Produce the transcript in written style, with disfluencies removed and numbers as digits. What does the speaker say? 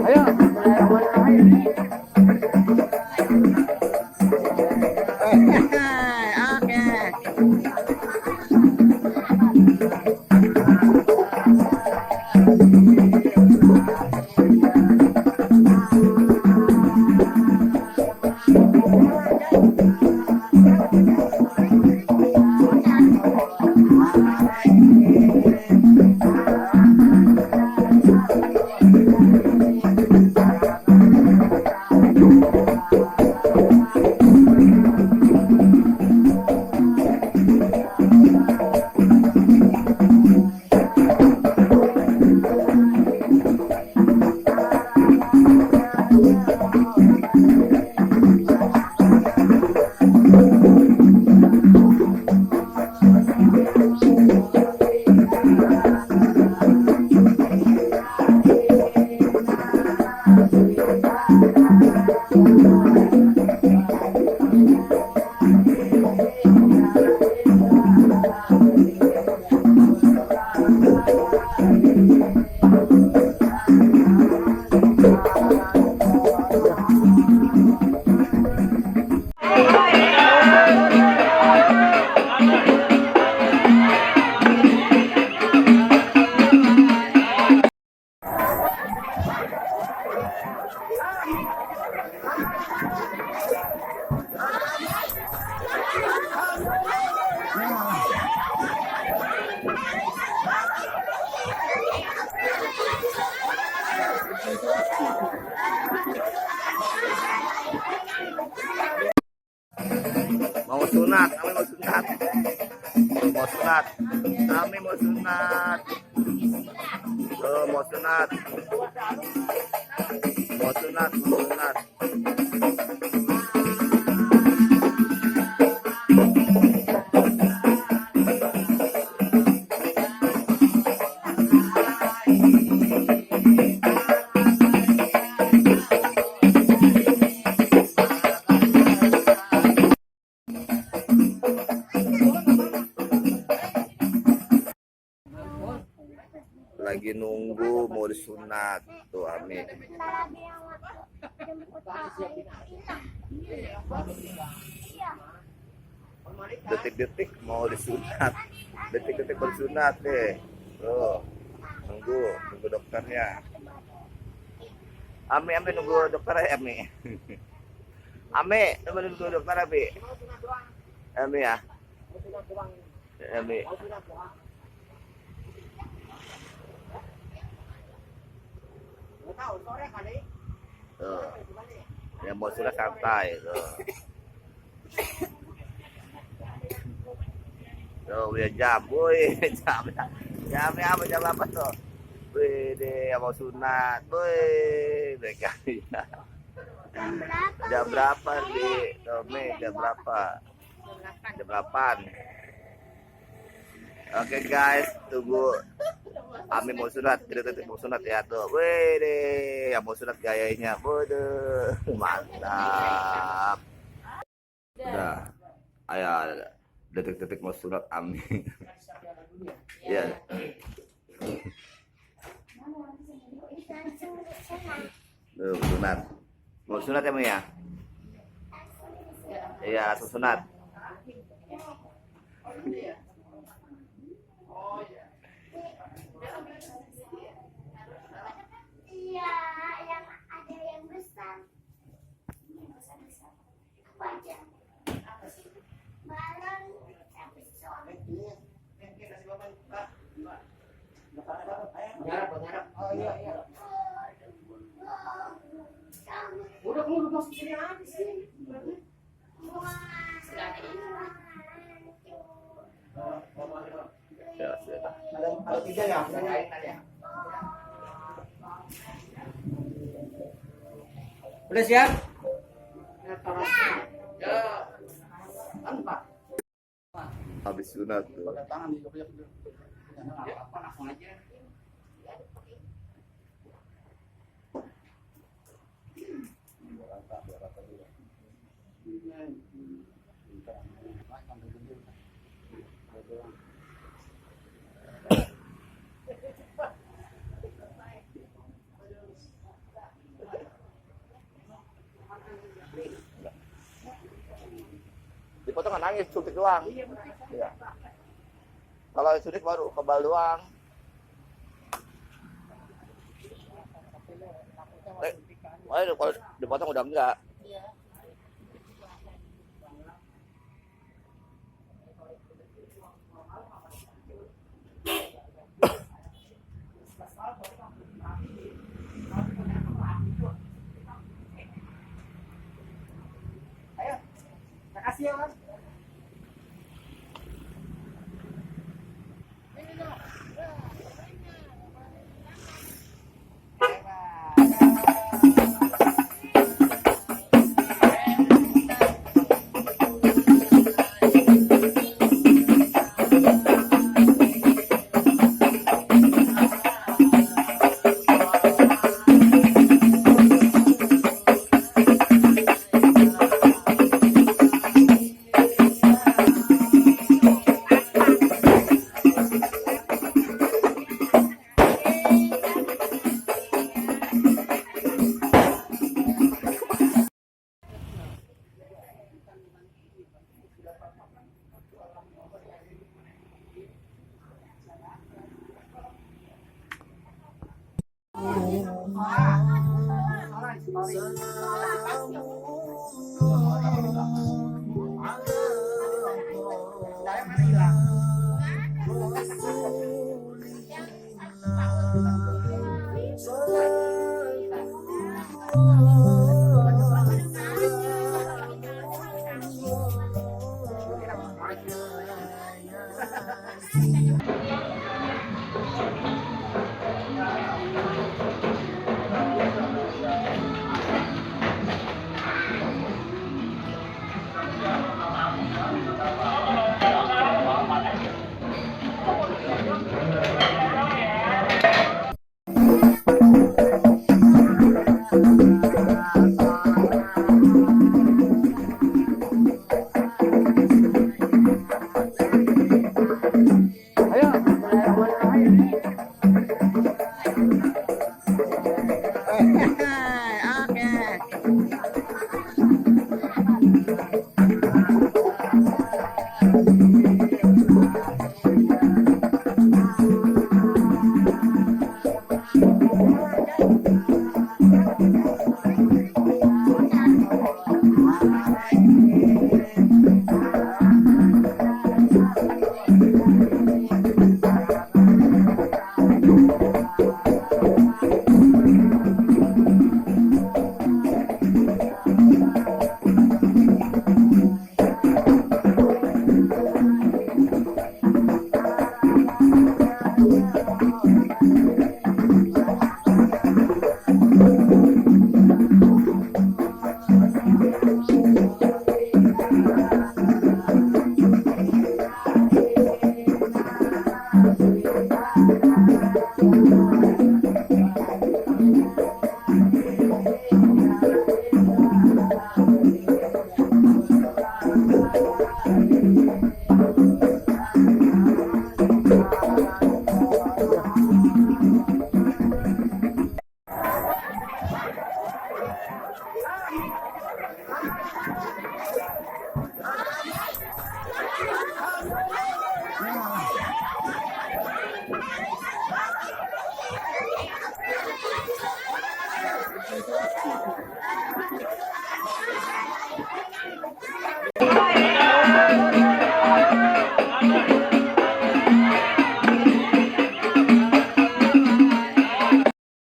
Ayo, bismillahirrahmanirrahim. Mau sunat, kami mau sunat. Mau sunat. Kami mau sunat. Mau sunat. Mau sunat, mau sunat. Lagi nunggu mau disunat tuh Ami. Detik-detik mau disunat, detik-detik bersunat deh. Tuh nunggu dokternya. Ami nunggu dokter ya Ami. Ami nunggu dokter Ami. Ami ya. Ami. Tuh. Ya mau sudah santai tuh. Tuh udah jam, boy, jam apa tuh? Wih, deh mau sunat, boy, mereka ya. Jam berapa di Tome? Jam berapa? Jam 8. Oke guys, tunggu. Ami mau sunat, detik mau sunat ya tuh. Wih deh, yang mau sunat gayanya, bodoh, mantap. Udah, ayo detik-detik mau sunat Ami. Ya. Tuh sunat, mau sunat ya Ami ya? Iya, langsung sunat. Iya, yang ada yang besar. Wajah. Balon besar. Oh iya. Udah kamu masuk sini aja sih. Ya, sudah. Ada 3 ya? Udah siap? Ya. Tanpa. Habis sunat tuh. Pakai tangan di apa langsung aja. tuh nggak nangis, suntik doang. Iya. Kalau suntik baru kebal doang. Kalau dipotong udah enggak. Makasih ya, Mas.